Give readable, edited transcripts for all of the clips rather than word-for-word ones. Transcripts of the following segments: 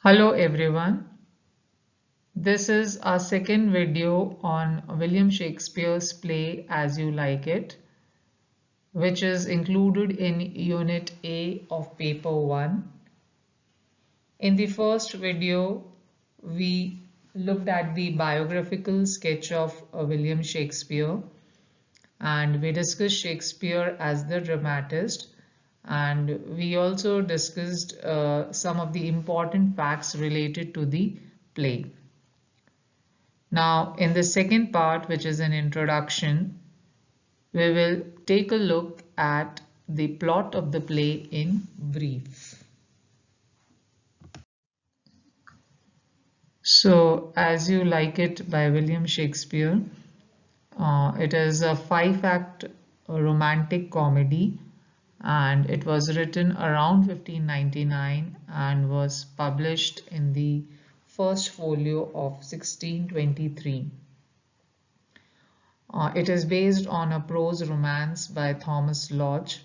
Hello everyone. This is our second video on William Shakespeare's play As You Like It, which is included in Unit A of Paper 1. In the first video, we looked at the biographical sketch of William Shakespeare, and we discussed Shakespeare as the dramatist, and we also discussed some of the important facts related to the play. Now, in the second part, which is an introduction, we will take a look at the plot of the play in brief. So, As You Like It by William Shakespeare, it is a five-act romantic comedy, and it was written around 1599 and was published in the first folio of 1623. It is based on a prose romance by Thomas Lodge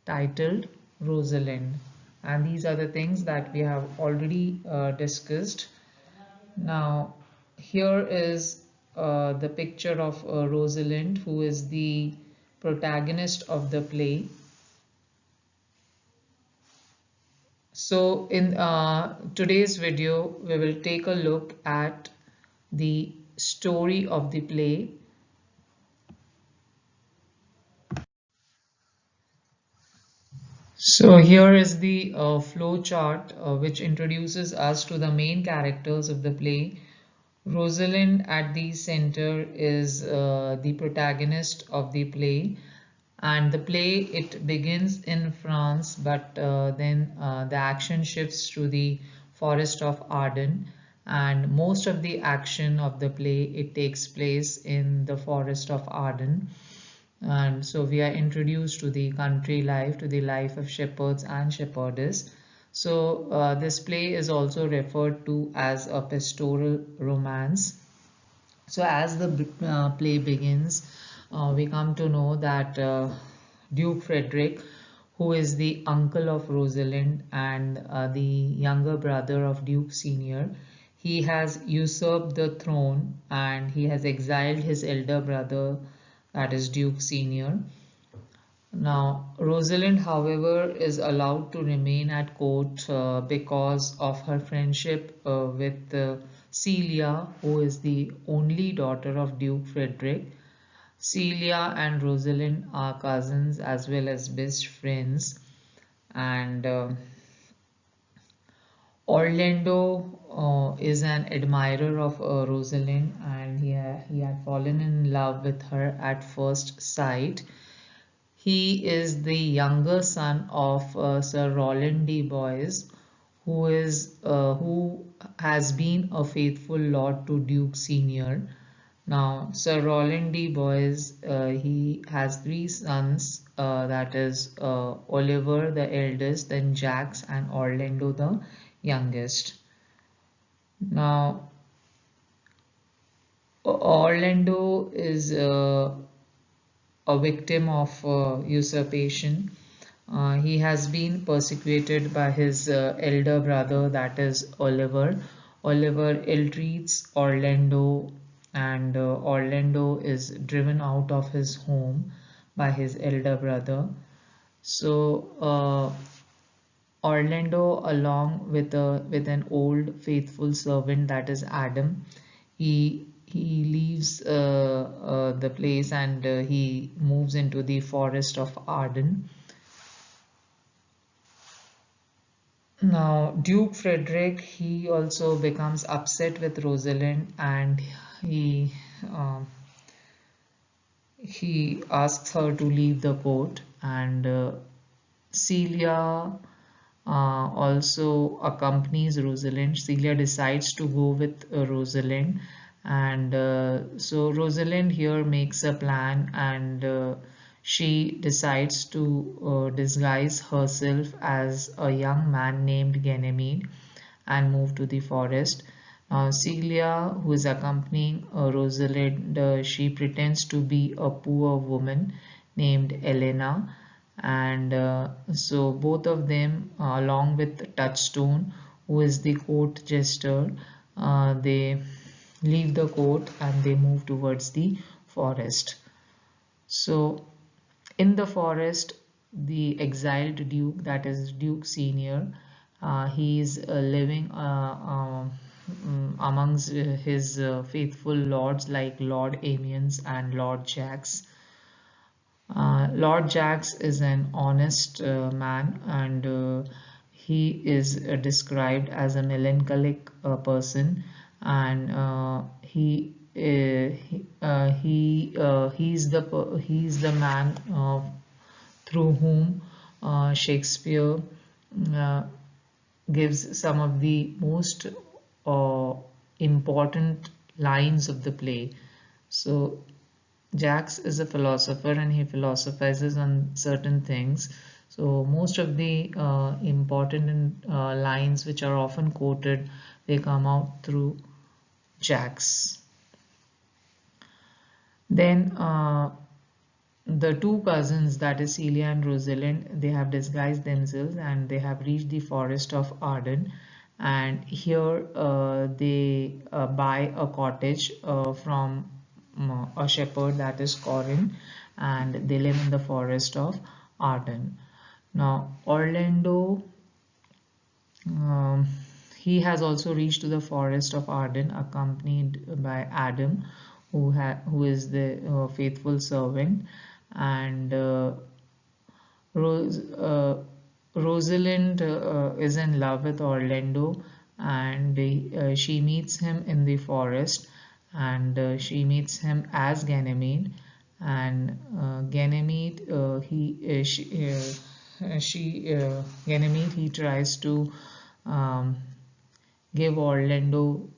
titled Rosalind. And these are the things that we have already discussed. Now, here is the picture of Rosalind, who is the protagonist of the play. So, in today's video, we will take a look at the story of the play. So here is the flow chart which introduces us to the main characters of the play. Rosalind at the center is the protagonist of the play, and the play, it begins in France, but then the action shifts to the forest of Arden, and most of the action of the play, it takes place in the forest of Arden. And so we are introduced to the country life, to the life of shepherds and shepherdess. So this play is also referred to as a pastoral romance. So as the play begins, we come to know that Duke Frederick, who is the uncle of Rosalind and the younger brother of Duke Senior, he has usurped the throne and he has exiled his elder brother, that is Duke Senior. Now, Rosalind, however, is allowed to remain at court because of her friendship with Celia, who is the only daughter of Duke Frederick. Celia and Rosalind are cousins as well as best friends, and Orlando is an admirer of Rosalind, and he had fallen in love with her at first sight. He is the younger son of Sir Roland de Boys, who has been a faithful lord to Duke Senior. Now, Sir Roland de Boys, he has three sons, that is Oliver the eldest, then Jacques and Orlando the youngest. Now, Orlando is a victim of usurpation. He has been persecuted by his elder brother, that is Oliver. Oliver ill-treats Orlando, and Orlando is driven out of his home by his elder brother. So Orlando, along with an old faithful servant, that is Adam, he leaves the place, and he moves into the forest of Arden. Now, Duke Frederick, he also becomes upset with Rosalind, and he um, he asks her to leave the court, and Celia also accompanies Rosalind. Celia decides to go with Rosalind, and so Rosalind here makes a plan, and she decides to disguise herself as a young man named Ganymede and move to the forest. Celia, who is accompanying Rosalind, she pretends to be a poor woman named Elena, and so both of them, along with Touchstone, who is the court jester, they leave the court and they move towards the forest. So in the forest, the exiled duke, that is Duke Senior, he is living amongst his faithful lords like Lord Amiens and Lord Jacques. Lord Jacques is an honest man, and he is described as a melancholic person, and he's the man through whom Shakespeare uh, gives some of the most uh, important lines of the play. So Jacques is a philosopher and he philosophizes on certain things. So most of the important lines which are often quoted, they come out through Jacques. Then the two cousins, that is Celia and Rosalind, they have disguised themselves and they have reached the forest of Arden. And here they buy a cottage from a shepherd, that is Corin, and they live in the forest of Arden. Now, Orlando, um, he has also reached to the forest of Arden, accompanied by Adam, who is the faithful servant, and Rose, Rosalind is in love with Orlando, and she meets him in the forest, and she meets him as Ganymede, and Ganymede he she Ganymede, he tries to um, give Orlando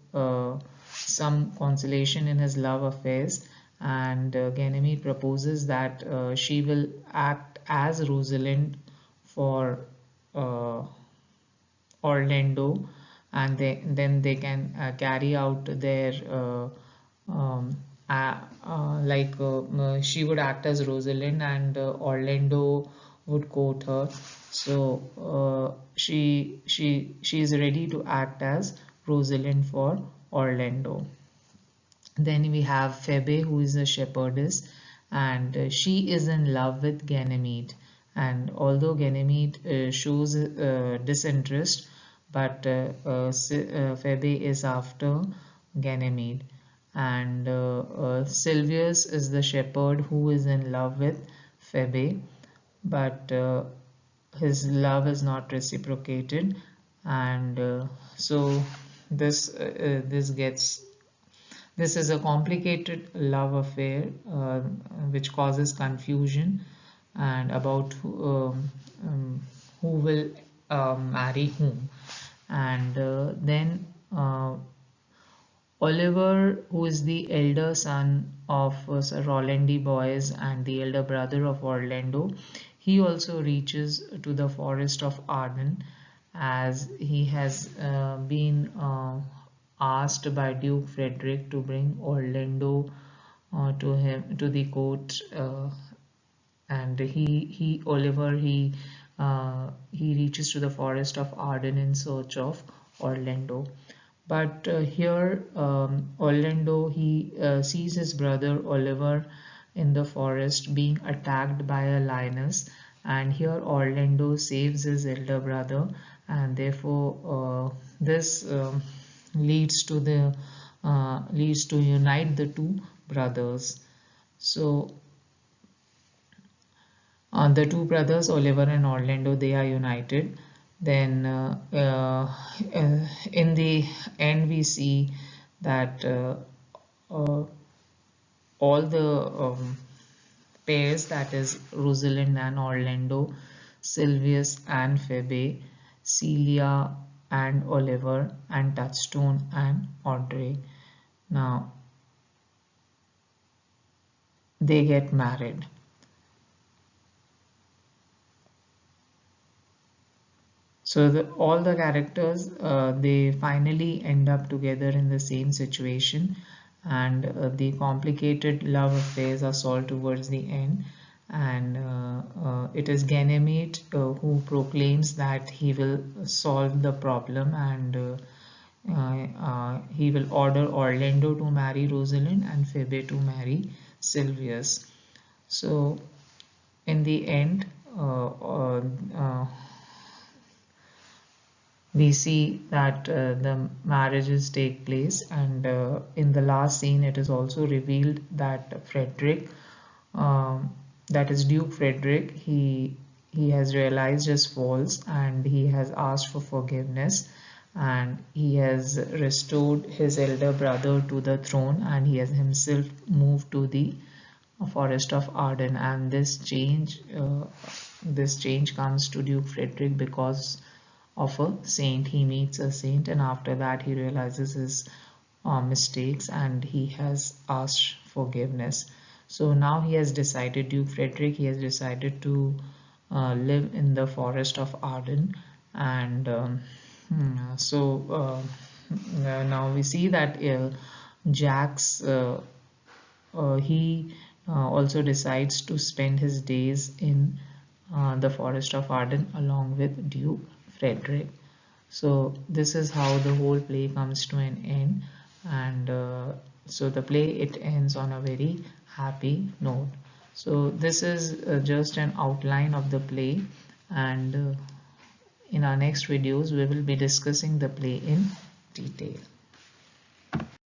some consolation in his love affairs, and Ganymede proposes that she will act as Rosalind for uh, Orlando, and then they can carry out their um, she would act as Rosalind and Orlando would court her. So she is ready to act as Rosalind for Orlando. Then we have Phoebe, who is a shepherdess, and she is in love with Ganymede. And although Ganymede shows disinterest, but Phoebe is after Ganymede. And Silvius is the shepherd who is in love with Phoebe, but his love is not reciprocated, and so this is a complicated love affair which causes confusion and about who will marry whom. And then Oliver, who is the elder son of Sir Roland de Boys and the elder brother of Orlando, he also reaches to the forest of Arden, as he has been asked by Duke Frederick to bring Orlando to the court, and he Oliver he reaches to the forest of Arden in search of Orlando. But here Orlando, he sees his brother Oliver in the forest being attacked by a lioness, and here Orlando saves his elder brother, and therefore this leads to unite the two brothers. So the two brothers, Oliver and Orlando, they are united. Then in the end, we see that uh, all the pairs, that is Rosalind and Orlando, Silvius and Phoebe, Celia and Oliver, and Touchstone and Audrey. Now they get married. So all the characters they finally end up together in the same situation, and the complicated love affairs are solved towards the end. and it is Ganymede who proclaims that he will solve the problem, and he will order Orlando to marry Rosalind and Phoebe to marry Silvius. So in the end, we see that the marriages take place, and in the last scene it is also revealed that Frederick, um, that is Duke Frederick, he has realized his faults and he has asked for forgiveness, and he has restored his elder brother to the throne, and he has himself moved to the forest of Arden. And this change comes to Duke Frederick because of a saint. He meets a saint, and after that he realizes his mistakes and he has asked forgiveness. So now he has decided, Duke Frederick, he has decided to live in the forest of Arden. And now we see that Jack's he also decides to spend his days in the forest of Arden along with Duke Frederick. So this is how the whole play comes to an end, and so the play, it ends on a very happy note. So this is just an outline of the play, and in our next videos we will be discussing the play in detail.